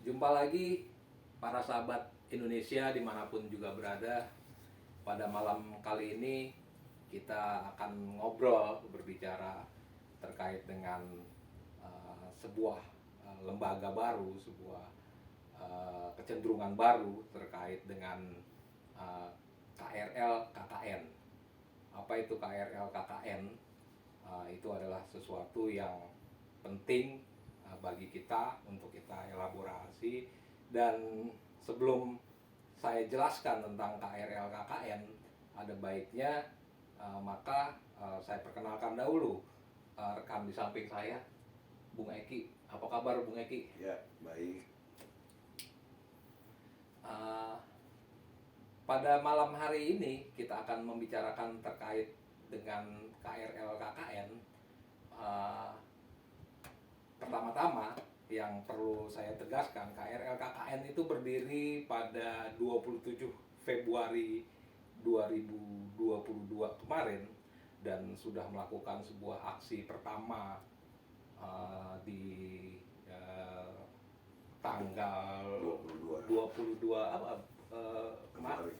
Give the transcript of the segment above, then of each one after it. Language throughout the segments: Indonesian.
Jumpa lagi para sahabat Indonesia dimanapun juga berada. Pada malam kali ini kita akan ngobrol, berbicara terkait dengan sebuah lembaga baru, sebuah kecenderungan baru terkait dengan KRL KKN. Apa itu KRL KKN? Itu adalah sesuatu yang penting bagi kita untuk kita elaborasi. Dan sebelum saya jelaskan tentang KRL KKN, ada baiknya maka saya perkenalkan dahulu rekan di samping saya, Bung Eki. Apa kabar Bung Eki? Ya, baik. Pada malam hari ini kita akan membicarakan terkait dengan KRL KKN. Pertama-tama yang perlu saya tegaskan, KRL KKN itu berdiri pada 27 Februari 2022 kemarin dan sudah melakukan sebuah aksi pertama di tanggal 22 apa kemarin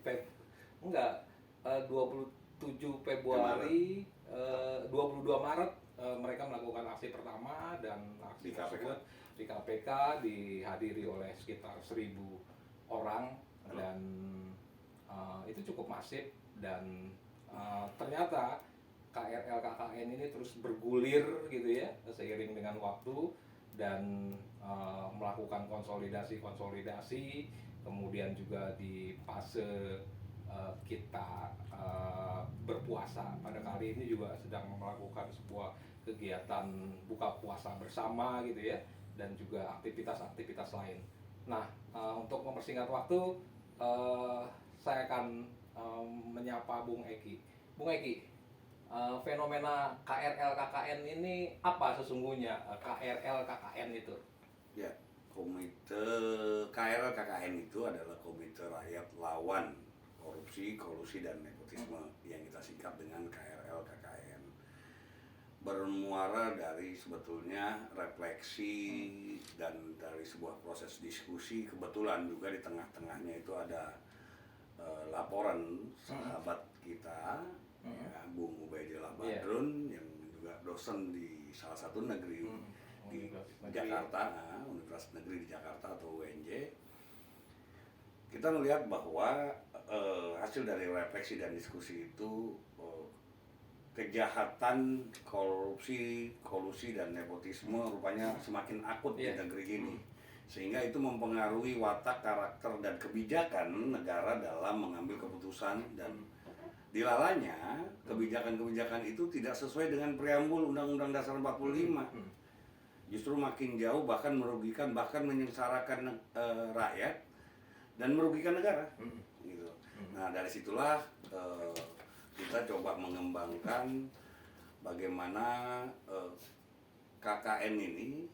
27 Februari 22 Maret mereka melakukan aksi pertama, dan aksi tersebut di KPK dihadiri oleh sekitar 1.000 orang dan itu cukup masif. Dan ternyata KRL KKN ini terus bergulir gitu ya seiring dengan waktu dan melakukan konsolidasi, kemudian juga di fase kita berpuasa pada kali ini juga sedang melakukan sebuah kegiatan buka puasa bersama gitu ya, dan juga aktivitas-aktivitas lain. Nah, untuk mempersingkat waktu, saya akan menyapa Bung Eki. Bung Eki, fenomena KRL KKN ini apa sesungguhnya KRL KKN itu? Ya, Komite KRL KKN itu adalah Komite Rakyat Lawan Korupsi, Kolusi, dan Nepotisme yang kita singkat dengan KRL KKN. Bermuara dari sebetulnya refleksi dan dari sebuah proses diskusi. Kebetulan juga di tengah-tengahnya itu ada laporan sahabat kita, ya, Bung Ubaidillah Badrun, yang juga dosen di salah satu negeri di Jakarta, Universitas Negeri di Jakarta atau UNJ. Kita melihat bahwa hasil dari refleksi dan diskusi itu kejahatan korupsi, kolusi, dan nepotisme rupanya semakin akut di negeri ini, sehingga itu mempengaruhi watak, karakter, dan kebijakan negara dalam mengambil keputusan. Dan dilalanya kebijakan-kebijakan itu tidak sesuai dengan preambul Undang-Undang Dasar 45, justru makin jauh, bahkan merugikan, bahkan menyengsarakan rakyat dan merugikan negara gitu. Nah, dari situlah kita coba mengembangkan bagaimana KKN ini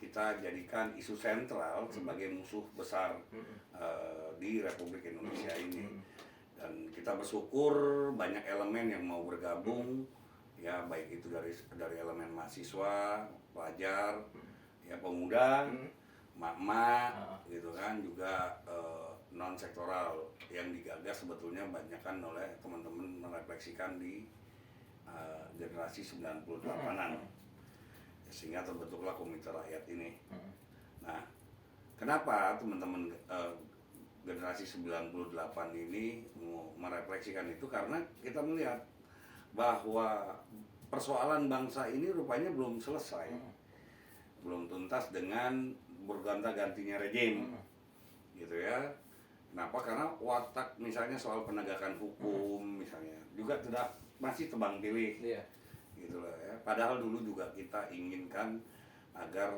kita jadikan isu sentral sebagai musuh besar di Republik Indonesia ini. Dan kita bersyukur banyak elemen yang mau bergabung, ya, baik itu dari elemen mahasiswa, pelajar, ya, pemuda, mak-mak, gitu kan, juga non sektoral yang digagas sebetulnya banyakkan oleh teman-teman merefleksikan di generasi 98-an, sehingga terbentuklah Komite Rakyat ini. Nah, kenapa teman-teman generasi 98 ini mau merefleksikan itu? Karena kita melihat bahwa persoalan bangsa ini rupanya belum selesai, belum tuntas dengan bergonta-gantinya rejim, gitu ya. Kenapa? Karena watak misalnya soal penegakan hukum misalnya juga masih tebang pilih, gitu loh ya. Padahal dulu juga kita inginkan agar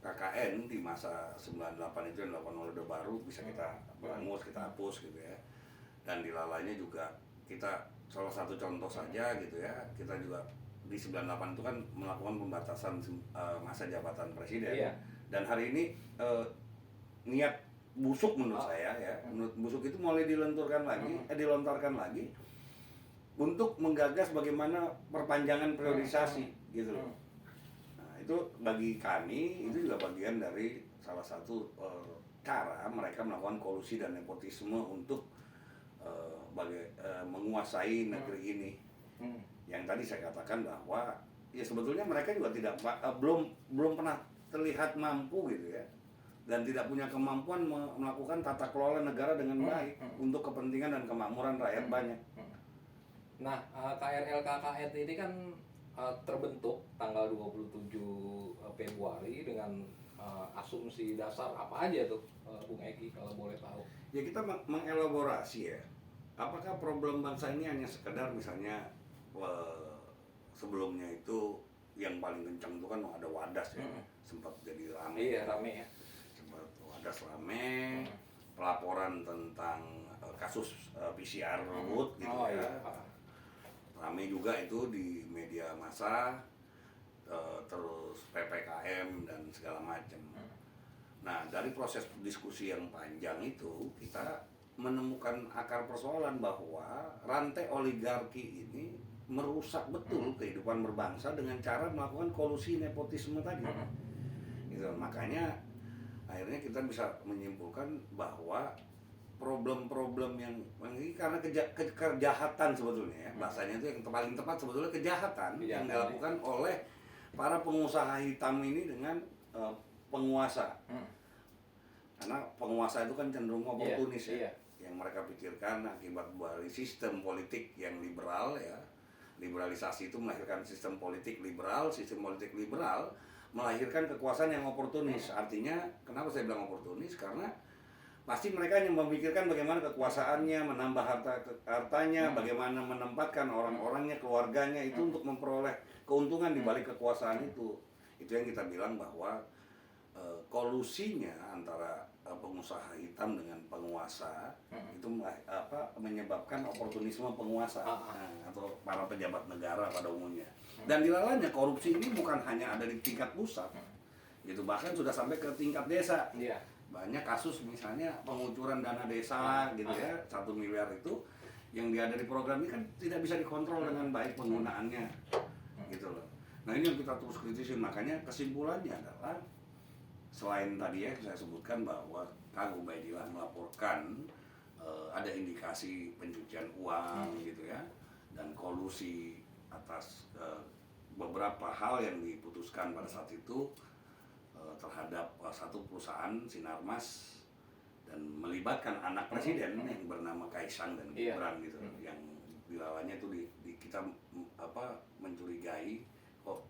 KKN di masa 98 itu yang dilakukan oleh Orde Baru bisa kita berangus, kita hapus gitu ya. Dan dilalainya juga kita, salah satu contoh saja gitu ya, kita juga di 98 itu kan melakukan pembatasan masa jabatan presiden. Dan hari ini niat busuk menurut saya, ya, menurut busuk itu mulai dilontarkan lagi untuk menggagas bagaimana perpanjangan priorisasi gitu loh. Nah, itu bagi kami itu juga bagian dari salah satu cara mereka melakukan kolusi dan nepotisme untuk menguasai negeri ini. Yang tadi saya katakan bahwa ya sebetulnya mereka juga belum pernah terlihat mampu gitu ya, dan tidak punya kemampuan melakukan tata kelola negara dengan baik untuk kepentingan dan kemakmuran rakyat banyak. Nah, KRL KKN ini kan terbentuk tanggal 27 Februari dengan asumsi dasar apa aja tuh, Bung Eki kalau boleh tahu? Ya kita mengelaborasi ya, apakah problem bangsa ini hanya sekedar misalnya sebelumnya itu yang paling kencang itu kan ada Wadas ya, sempat jadi rame. Iya, rame ya. Sempat Wadas rame, pelaporan tentang kasus PCR Luhut gitu ya. Iya. Rame juga itu di media massa, terus PPKM dan segala macam. Nah, dari proses diskusi yang panjang itu kita menemukan akar persoalan bahwa rantai oligarki ini merusak betul kehidupan berbangsa dengan cara melakukan kolusi nepotisme tadi. Gitu. Makanya akhirnya kita bisa menyimpulkan bahwa problem-problem yang ini karena kejahatan sebetulnya ya, bahasanya itu yang paling tepat sebetulnya kejahatan yang dilakukan oleh para pengusaha hitam ini dengan penguasa. Karena penguasa itu kan cenderung oportunis ya. Yang mereka pikirkan akibat dari sistem politik yang liberal ya. Liberalisasi itu melahirkan sistem politik liberal melahirkan kekuasaan yang oportunis. Artinya kenapa saya bilang oportunis? Karena pasti mereka yang memikirkan bagaimana kekuasaannya, menambah hartanya, bagaimana menempatkan orang-orangnya, keluarganya itu untuk memperoleh keuntungan di balik kekuasaan itu. Itu yang kita bilang bahwa kolusinya antara pengusaha hitam dengan penguasa itu menyebabkan oportunisme penguasa atau para pejabat negara pada umumnya. Dan dilalanya korupsi ini bukan hanya ada di tingkat pusat, gitu, bahkan sudah sampai ke tingkat desa. Banyak kasus misalnya pengucuran dana desa gitu ya, 1 miliar itu yang dia ada di program ini kan tidak bisa dikontrol dengan baik penggunaannya, gitu loh. Nah ini yang kita terus kritisin, makanya kesimpulannya adalah selain tadi ya saya sebutkan bahwa Kang Ubaidillah melaporkan ada indikasi pencucian uang gitu ya, dan kolusi atas beberapa hal yang diputuskan pada saat itu terhadap satu perusahaan Sinarmas dan melibatkan anak presiden yang bernama Kaisang dan Gibran gitu, yang dilalanya itu kita mencurigai kok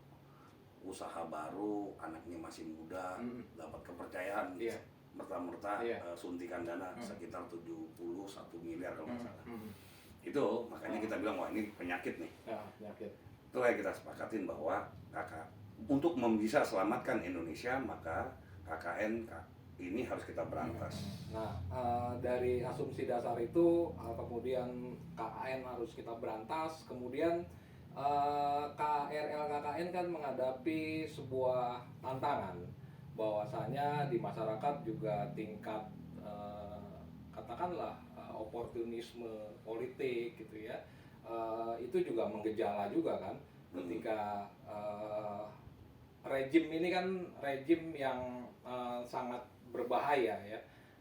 usaha baru anaknya masih muda dapat kepercayaan merta-merta suntikan dana sekitar 71 miliar kalau nggak salah. Itu makanya kita bilang wah ini penyakit nih. Penyakit. Itulah yang kita sepakatin bahwa untuk bisa selamatkan Indonesia maka KKN ini harus kita berantas. Nah, dari asumsi dasar itu kemudian KKN harus kita berantas, kemudian KRL KKN kan menghadapi sebuah tantangan bahwasanya di masyarakat juga tingkat katakanlah oportunisme politik gitu ya, itu juga menggejala juga kan ketika rejim ini kan rejim yang sangat berbahaya ya,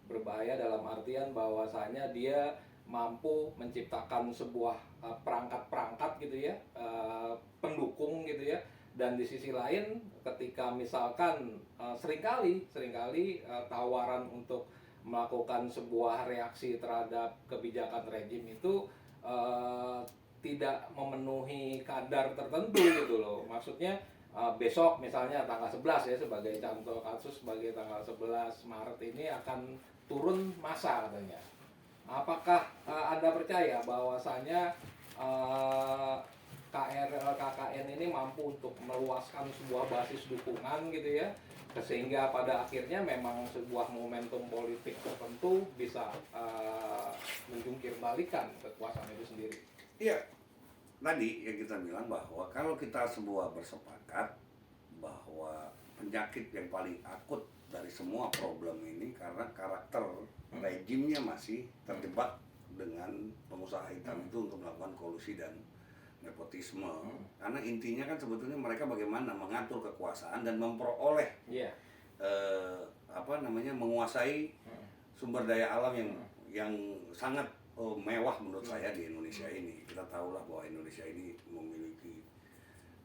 berbahaya dalam artian bahwasanya dia mampu menciptakan sebuah perangkat-perangkat gitu ya, pendukung gitu ya, dan di sisi lain ketika misalkan seringkali tawaran untuk melakukan sebuah reaksi terhadap kebijakan rejim itu tidak memenuhi kadar tertentu gitu loh. Maksudnya besok misalnya tanggal 11 ya sebagai contoh kasus, sebagai tanggal 11 Maret ini akan turun massa katanya. Apakah Anda percaya bahwasanya KRL KKN ini mampu untuk meluaskan sebuah basis dukungan gitu ya, sehingga pada akhirnya memang sebuah momentum politik tertentu bisa menjungkir balikan kekuasaan itu sendiri? Iya, tadi yang kita bilang bahwa kalau kita semua bersepakat bahwa penyakit yang paling akut dari semua problem ini karena karakter rejimnya masih terjebak dengan pengusaha hitam itu untuk melakukan kolusi dan nepotisme. Karena intinya kan sebetulnya mereka bagaimana mengatur kekuasaan dan memperoleh menguasai sumber daya alam yang sangat mewah menurut saya di Indonesia ini. Kita tahulah bahwa Indonesia ini memiliki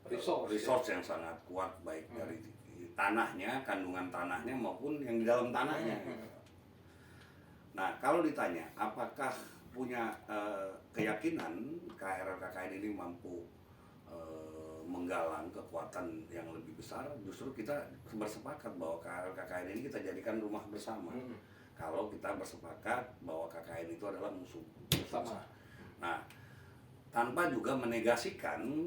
resource yang sangat kuat, baik dari tanahnya, kandungan tanahnya maupun yang di dalam tanahnya. Nah, kalau ditanya apakah punya keyakinan KRL-KKN ini mampu menggalang kekuatan yang lebih besar, justru kita bersepakat bahwa KRL-KKN ini kita jadikan rumah bersama. Kalau kita bersepakat bahwa KKN itu adalah musuh bersama. Nah, tanpa juga menegasikan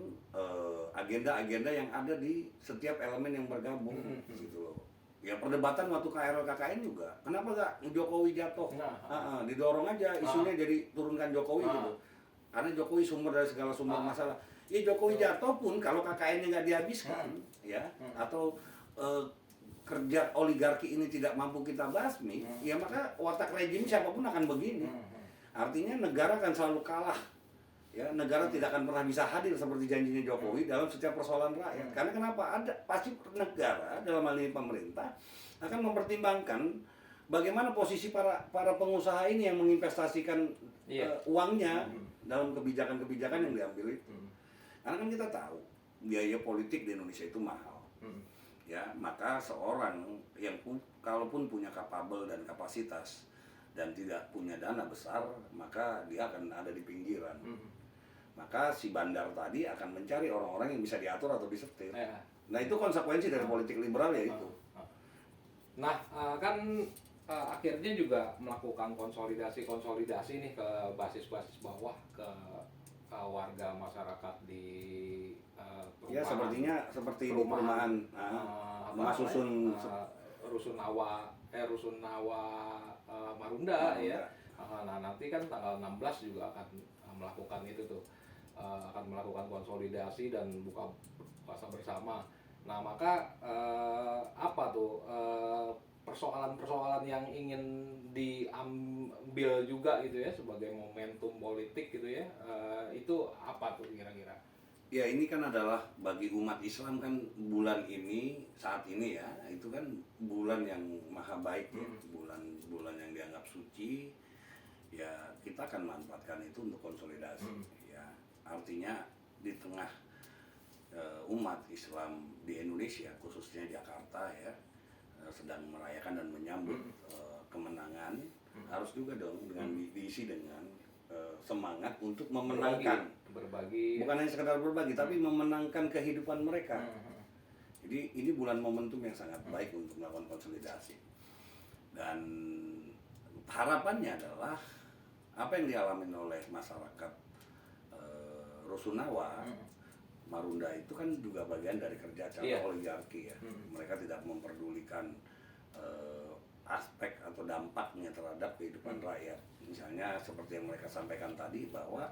agenda-agenda yang ada di setiap elemen yang bergabung, gitu loh. Ya perdebatan waktu KRL-KKN juga, kenapa nggak Jokowi jatuh? Didorong aja isunya jadi turunkan Jokowi gitu. Karena Jokowi sumber dari segala sumber masalah. Ya Jokowi jatuh pun kalau KKN-nya nggak dihabiskan, ya, atau kerja oligarki ini tidak mampu kita basmi, ya maka watak rejim siapapun akan begini. Artinya negara akan selalu kalah. Ya, negara tidak akan pernah bisa hadir seperti janjinya Jokowi dalam setiap persoalan rakyat. Karena kenapa? Pasti negara dalam hal ini pemerintah akan mempertimbangkan bagaimana posisi para pengusaha ini yang menginvestasikan uangnya dalam kebijakan-kebijakan yang diambil itu. Karena kan kita tahu biaya politik di Indonesia itu mahal. Ya, maka seorang yang kalaupun punya kapabel dan kapasitas dan tidak punya dana besar, maka dia akan ada di pinggiran. Maka si bandar tadi akan mencari orang-orang yang bisa diatur atau disetir. Nah, itu konsekuensi dari politik liberal ya itu. Nah, kan akhirnya juga melakukan konsolidasi nih ke basis-basis bawah, ke warga masyarakat di perumahan. Ya, seperti di perumahan Rusunawa Marunda ya. Nah, nanti kan tanggal 16 juga akan melakukan itu tuh. Akan melakukan konsolidasi dan buka puasa bersama. Nah, maka apa tuh persoalan-persoalan yang ingin diambil juga gitu ya sebagai momentum politik gitu ya, itu apa tuh kira-kira? Ya, ini kan adalah bagi umat Islam kan bulan ini, saat ini ya, itu kan bulan yang maha baik ya, bulan yang dianggap suci. Ya, kita akan manfaatkan itu untuk konsolidasi. Ya, artinya di tengah umat Islam di Indonesia, khususnya Jakarta ya, sedang merayakan dan menyambut kemenangan, harus juga dong diisi dengan semangat untuk memenangkan, berbagi. Bukan hanya sekedar berbagi, tapi memenangkan kehidupan mereka. Jadi ini bulan momentum yang sangat baik untuk melakukan konsolidasi. Dan harapannya adalah apa yang dialami oleh masyarakat Rusunawa Marunda itu kan juga bagian dari kerja cara oligarki ya. Mereka tidak memperdulikan aspek atau dampaknya terhadap kehidupan rakyat. Misalnya seperti yang mereka sampaikan tadi bahwa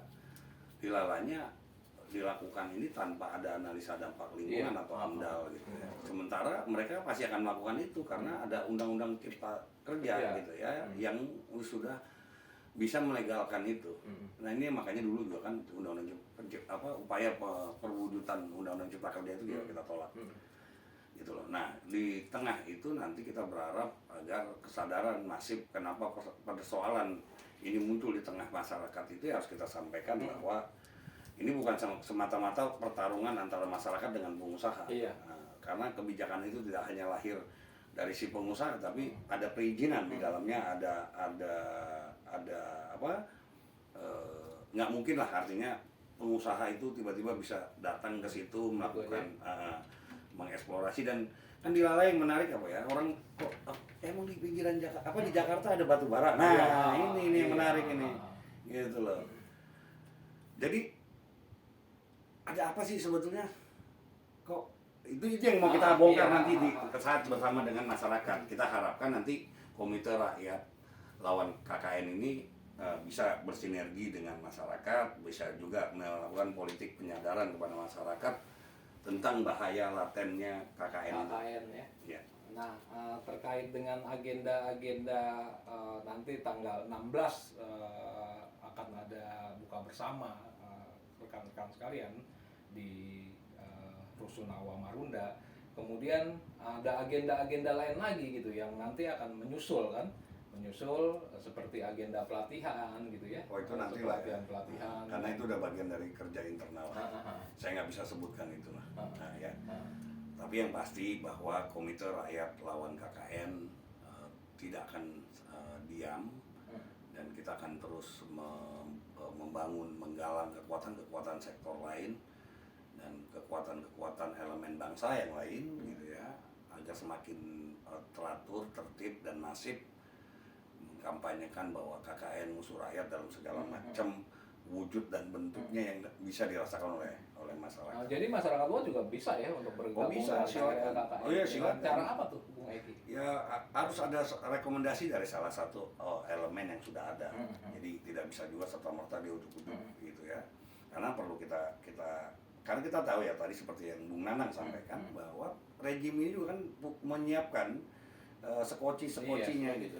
dilalanya dilakukan ini tanpa ada analisa dampak lingkungan atau AMDAL gitu ya. Sementara mereka pasti akan melakukan itu karena ada undang-undang cipta kerja gitu ya, yang sudah bisa melegalkan itu. Nah, ini makanya dulu juga kan undang-undang upaya perwujudan undang-undang cipta kerja itu juga kita tolak. Gitu loh. Nah, di tengah itu nanti kita berharap agar kesadaran masif kenapa persoalan ini muncul di tengah masyarakat itu harus kita sampaikan bahwa ini bukan semata-mata pertarungan antara masyarakat dengan pengusaha. Nah, karena kebijakan itu tidak hanya lahir dari si pengusaha, tapi ada perizinan di dalamnya, nggak mungkin lah, artinya pengusaha itu tiba-tiba bisa datang ke situ melakukan mengeksplorasi. Dan kan di Lala yang menarik apa ya, orang kok emang di pinggiran Jakarta, di Jakarta ada batu bara. Nah, ini yang menarik ini, gitu loh. Jadi ada apa sih sebetulnya? Kok itu yang mau kita bongkar nanti di saat bersama dengan masyarakat. Kita harapkan nanti Komite Rakyat Lawan KKN ini bisa bersinergi dengan masyarakat, bisa juga melakukan politik penyadaran kepada masyarakat tentang bahaya latennya KKN ya. Nah, terkait dengan agenda-agenda nanti tanggal 16 akan ada buka bersama rekan-rekan sekalian di Rusunawa Marunda. Kemudian ada agenda-agenda lain lagi gitu yang nanti akan menyusul seperti agenda pelatihan gitu ya. Oh itu nanti lah ya. Pelatihan. Karena itu udah bagian dari kerja internal. Saya nggak bisa sebutkan itu lah. Nah, ya. Tapi yang pasti bahwa Komite Rakyat Lawan KKN tidak akan diam dan kita akan terus membangun, menggalang kekuatan-kekuatan sektor lain dan kekuatan-kekuatan elemen bangsa yang lain gitu ya, agar semakin teratur, tertib dan masif mengkampanyekan bahwa KKN musuh rakyat dalam segala macam wujud dan bentuknya yang bisa dirasakan oleh masyarakat. Jadi masyarakat luas juga bisa ya untuk bergabung bisa, dengan KKN. Oh iya, silakan. Cara apa tuh, Bung Eki? Ya harus ada rekomendasi dari salah satu elemen yang sudah ada. Jadi tidak bisa juga serta-merta dia ujuk-ujuk gitu ya. Karena perlu karena kita tahu ya tadi seperti yang Bung Nanang sampaikan bahwa rejim ini juga kan menyiapkan sekoci-sekocinya gitu.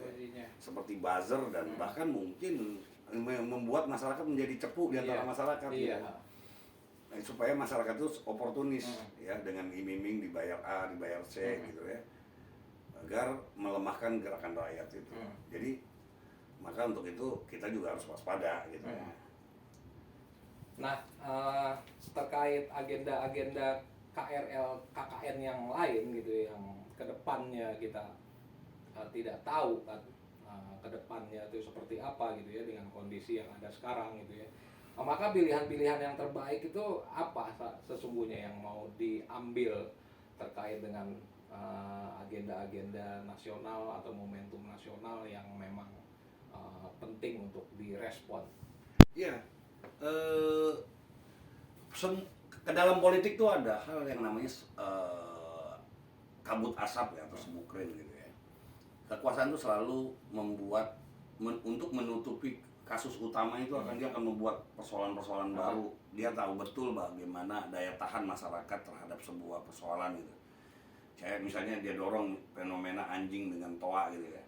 Seperti buzzer dan bahkan mungkin membuat masyarakat menjadi cepu di antara masyarakat gitu. Nah, supaya masyarakat itu oportunis ya, dengan iming-iming dibayar A, dibayar C gitu ya, agar melemahkan gerakan rakyat itu. Jadi maka untuk itu kita juga harus waspada gitu ya. Nah, terkait agenda-agenda KKN yang lain gitu yang kedepannya kita tidak tahu kan, kedepannya itu seperti apa gitu ya dengan kondisi yang ada sekarang gitu ya. Maka pilihan-pilihan yang terbaik itu apa sesungguhnya yang mau diambil terkait dengan agenda-agenda nasional atau momentum nasional yang memang penting untuk direspon? Iya, ke dalam politik tuh ada hal yang namanya kabut asap ya, atau smokrin gitu ya. Kekuasaan itu selalu membuat untuk menutupi kasus utama itu dia akan membuat persoalan-persoalan baru. Dia tahu betul bagaimana daya tahan masyarakat terhadap sebuah persoalan gitu. Kayak misalnya dia dorong fenomena anjing dengan toa gitu ya.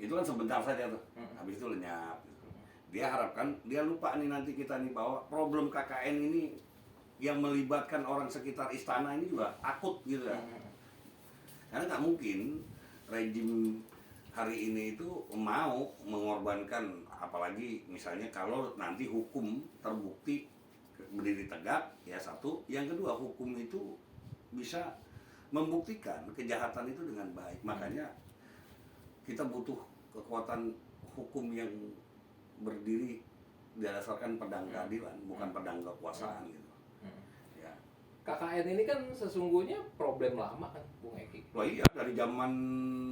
Itu kan sebentar saja tuh, habis itu lenyap gitu. Dia harapkan, dia lupa nih nanti kita nih bahwa problem KKN ini yang melibatkan orang sekitar istana ini juga akut gitu ya. Karena nggak mungkin rejim hari ini itu mau mengorbankan, apalagi misalnya kalau nanti hukum terbukti berdiri tegak ya satu, yang kedua hukum itu bisa membuktikan kejahatan itu dengan baik. Makanya kita butuh kekuatan hukum yang berdiri berdasarkan pedang keadilan, bukan pedang kekuasaan gitu. Ya. KKN ini kan sesungguhnya problem lama kan, Bung Eki. Wah iya, dari zaman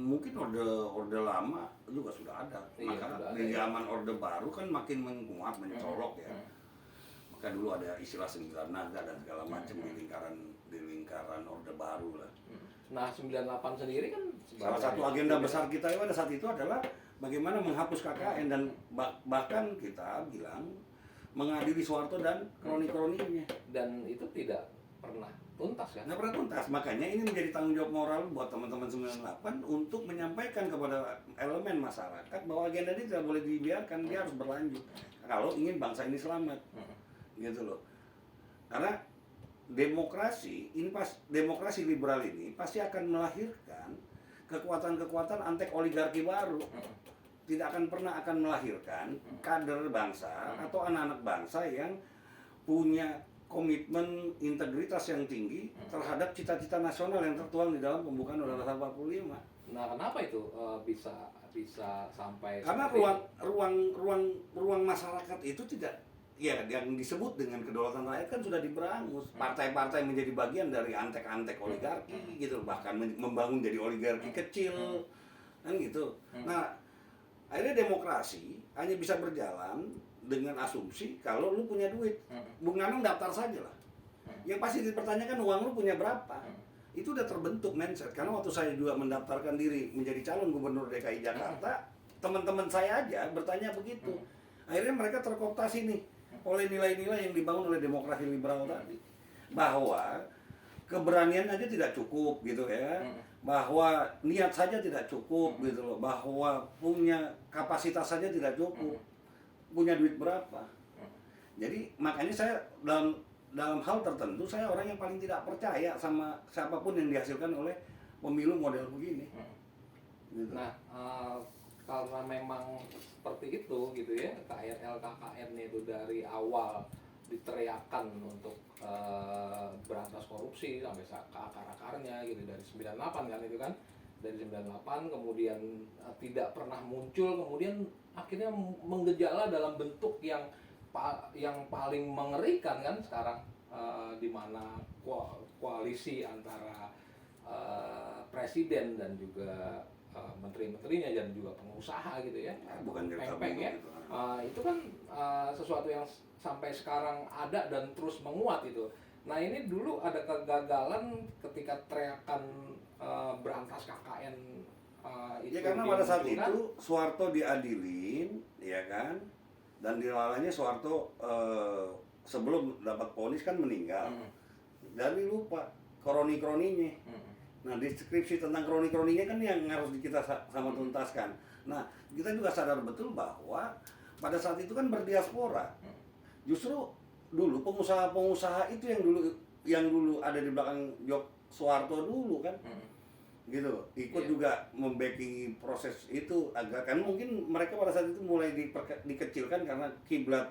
mungkin orde lama juga sudah ada. Maka di zaman orde baru kan makin menguat, mencolok ya. Maka dulu ada istilah 9 naga dan segala macam di lingkaran orde baru lah. Nah 98 sendiri kan salah satu agenda besar kita pada saat itu adalah bagaimana menghapus KKN dan bahkan kita bilang mengadili Soeharto dan kroni-kroninya. Dan itu tidak pernah tuntas kan? Nggak pernah tuntas, makanya ini menjadi tanggung jawab moral buat teman-teman 98 untuk menyampaikan kepada elemen masyarakat bahwa agenda ini tidak boleh dibiarkan, dia harus berlanjut kalau ingin bangsa ini selamat. Gitu loh. Karena demokrasi liberal ini pasti akan melahirkan kekuatan-kekuatan antek oligarki baru. Tidak akan pernah melahirkan kader bangsa atau anak-anak bangsa yang punya komitmen integritas yang tinggi terhadap cita-cita nasional yang tertuang di dalam pembukaan Undang-Undang 45. Nah, kenapa itu bisa sampai karena ruang masyarakat itu tidak, ya yang disebut dengan kedaulatan rakyat kan sudah diberangus. Partai-partai menjadi bagian dari antek-antek oligarki gitu, bahkan membangun jadi oligarki kecil kan gitu. Nah, akhirnya demokrasi hanya bisa berjalan dengan asumsi kalau lu punya duit. Bung Nanang daftar saja lah. Yang pasti dipertanyakan uang lu punya berapa. Itu udah terbentuk mindset. Karena waktu saya juga mendaftarkan diri menjadi calon gubernur DKI Jakarta, teman-teman saya aja bertanya begitu. Akhirnya mereka terkooptasi nih oleh nilai-nilai yang dibangun oleh demokrasi liberal tadi, bahwa keberanian aja tidak cukup gitu ya, bahwa niat saja tidak cukup gitu loh, bahwa punya kapasitas saja tidak cukup, punya duit berapa. Jadi makanya saya dalam hal tertentu saya orang yang paling tidak percaya sama siapapun yang dihasilkan oleh pemilu model begini. Gitu. Nah, karena memang seperti itu gitu ya, KRL KKN itu dari awal diteriakan untuk berantas korupsi sampai ke akar-akarnya gitu dari 98 kan itu kan. Dari 98 kemudian tidak pernah muncul, kemudian akhirnya menggejala dalam bentuk yang paling mengerikan kan sekarang, di mana koalisi antara presiden dan juga menteri-menterinya dan juga pengusaha gitu ya, Bukan cerita peng-peng ya, gitu. itu kan sesuatu yang sampai sekarang ada dan terus menguat itu. Nah ini dulu ada kegagalan ketika teriakan berantas KKN itu Ya karena pada saat dimunculkan. itu Soeharto diadilin, ya kan, dan dilalanya Soeharto sebelum dapat vonis kan meninggal, jadi lupa kroni-kroninya. Nah, deskripsi tentang kroni-kroninya kan yang harus kita sama tuntaskan. Nah, kita juga sadar betul bahwa pada saat itu kan berdiaspora. Justru dulu pengusaha-pengusaha itu yang dulu ada di belakang Jok Soeharto dulu kan. Gitu. Ikut juga membacking proses itu agar kan mungkin mereka pada saat itu mulai dikecilkan karena kiblat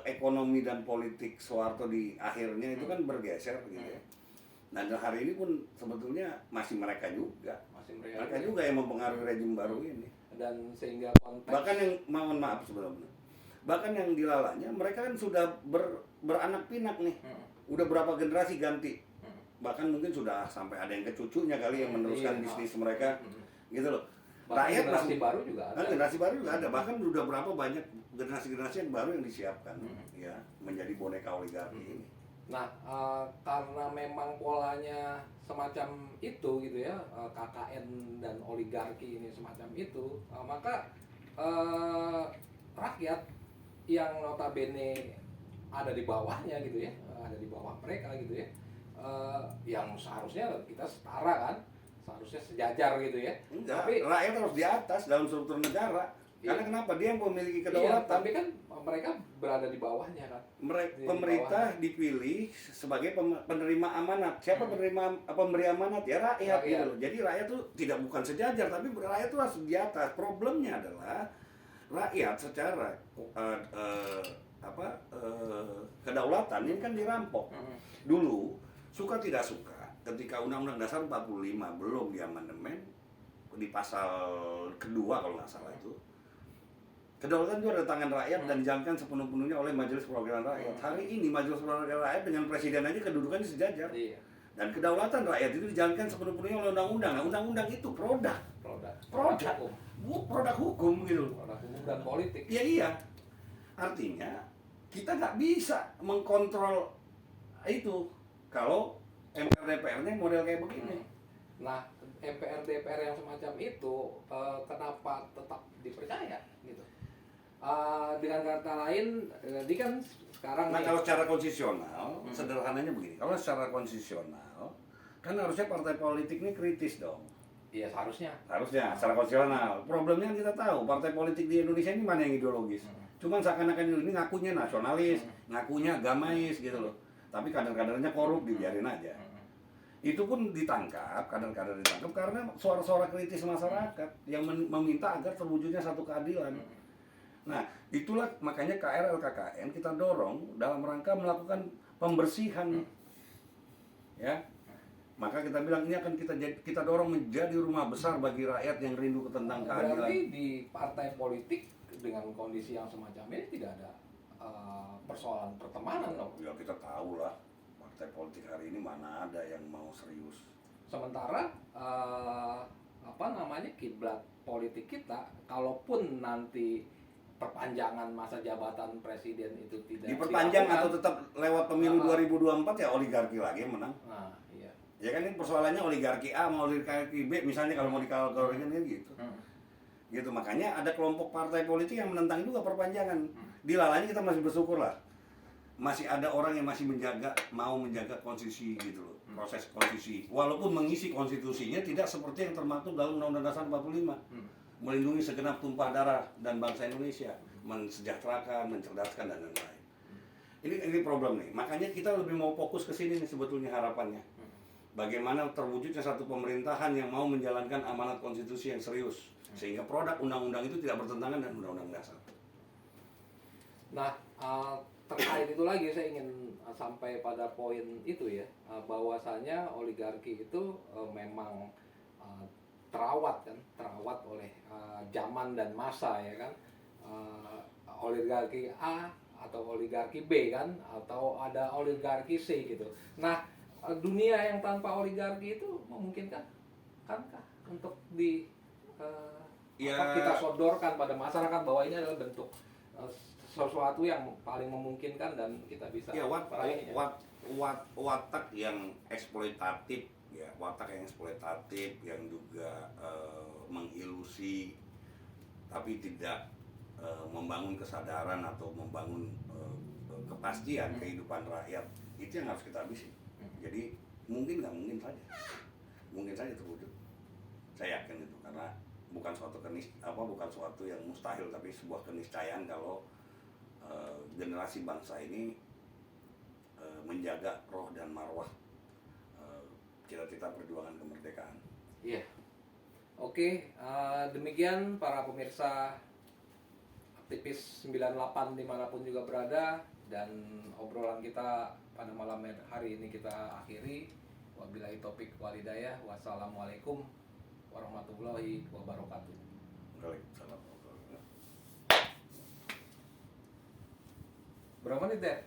ekonomi dan politik Soeharto di akhirnya itu kan bergeser gitu ya. Nah, dan hari ini pun sebetulnya masih mereka juga yang mempengaruhi rejim baru ini. Dan sehingga konteks Bahkan yang mohon maaf sebelumnya, bahkan yang dilalanya mereka kan sudah beranak pinak nih, udah berapa generasi ganti, bahkan mungkin sudah sampai ada yang ke cucunya kali yang meneruskan bisnis mereka, gitu loh. Rakyat generasi baru juga ada. Generasi baru juga ada, bahkan udah berapa banyak generasi-generasi yang baru yang disiapkan, ya menjadi boneka oligarki ini. Nah, karena memang polanya semacam itu gitu ya, KKN dan oligarki ini semacam itu, maka rakyat yang notabene ada di bawahnya gitu ya, ada di bawah mereka gitu ya, yang seharusnya kita setara kan, seharusnya sejajar gitu ya. Enggak, Tapi rakyat harus di atas dalam struktur negara. Karena iya. kenapa? Dia yang memiliki Iya, kedaulatan. tapi kan mereka berada di bawahnya kan. Di Pemerintah bawahnya. dipilih sebagai penerima amanat. Siapa pemberi amanat? Ya rakyat gitu loh. Jadi rakyat tuh bukan sejajar, tapi rakyat tuh harus di atas. Problemnya adalah rakyat secara kedaulatan ini kan dirampok. Dulu suka tidak suka ketika Undang-Undang Dasar 45 belum diamandemen di pasal kedua kalau nggak salah itu, kedaulatan itu ada di tangan rakyat dan dijalankan sepenuh-penuhnya oleh Majelis Perwakilan Rakyat. Hari ini Majelis Perwakilan Rakyat dengan presiden aja kedudukannya sejajar. Iya. Dan kedaulatan rakyat itu dijalankan sepenuh-penuhnya oleh undang-undang. Nah, undang-undang itu produk Hukum. Produk hukum gitu. Produk hukum dan politik. Ya iya. Artinya kita nggak bisa mengkontrol itu kalau MPR DPR-nya model kayak begini. Nah, MPR DPR yang semacam itu kenapa tetap dipercaya gitu? Dengan kata lain, ini kan sekarang Nah, nih, kalau secara konstitusional, sederhananya begini. Kalau secara konstitusional, kan harusnya partai politik ini kritis dong. iya seharusnya. Harusnya secara konstitusional. Problemnya kita tahu partai politik di Indonesia ini mana yang ideologis. Cuman seakan-akan ini ngakunya nasionalis, ngakunya agamais gitu loh. Tapi kader-kadernya korup, dibiarin aja. Itu pun ditangkap, kader-kader ditangkap karena suara-suara kritis masyarakat yang meminta agar terwujudnya satu keadilan. Nah, itulah makanya KRL KKN kita dorong dalam rangka melakukan pembersihan. Ya. Maka kita bilang ini akan kita dorong menjadi rumah besar bagi rakyat yang rindu tentang keadilan. Berarti di partai politik dengan kondisi yang semacam ini tidak ada persoalan pertemanan dong. Ya kita tahu lah, partai politik hari ini mana ada yang mau serius. Sementara kiblat politik kita, kalaupun nanti perpanjangan masa jabatan presiden itu tidak Diperpanjang dilakukan, atau tetap lewat pemilu 2024 ya oligarki lagi yang menang. nah iya. Ya kan ini persoalannya oligarki A mau oligarki B misalnya kalau mau dikategorikan kan gitu. Gitu makanya ada kelompok partai politik yang menentang juga perpanjangan. Dilalanya kita masih bersyukur lah. Masih ada orang yang masih mau menjaga konstitusi gitu loh. Proses konstitusi. Walaupun mengisi konstitusinya tidak seperti yang termaktub dalam Undang-Undang Dasar 45. Melindungi segenap tumpah darah dan bangsa Indonesia, mensejahterakan, mencerdaskan dan lain-lain. Ini problem nih. Makanya kita lebih mau fokus ke sini nih sebetulnya harapannya. Bagaimana terwujudnya satu pemerintahan yang mau menjalankan amanat konstitusi yang serius, sehingga produk undang-undang itu tidak bertentangan dengan undang-undang dasar. Nah, terkait itu lagi saya ingin sampai pada poin itu ya, bahwasanya oligarki itu memang terawat oleh zaman dan masa ya kan. Oligarki A atau oligarki B kan, atau ada oligarki C gitu. Nah, dunia yang tanpa oligarki itu memungkinkan kankah untuk kita sodorkan pada masyarakat bahwa ini adalah bentuk sesuatu yang paling memungkinkan dan kita bisa watak yang eksploitatif ya, yang juga mengilusi tapi tidak membangun kesadaran atau membangun kepastian kehidupan rakyat, itu yang harus kita habisi. Jadi mungkin saja terwujud. Saya yakin itu, karena bukan suatu yang mustahil, tapi sebuah keniscayaan kalau generasi bangsa ini menjaga roh dan marwah cita-cita perjuangan kemerdekaan. Iya. Oke, demikian para pemirsa aktivis 98 dimanapun juga berada, dan obrolan kita pada malam hari ini kita akhiri. Wabillahi taufik wal hidayah. Wassalamualaikum warahmatullahi wabarakatuh. Waalaikumsalam. Berapa menit ya?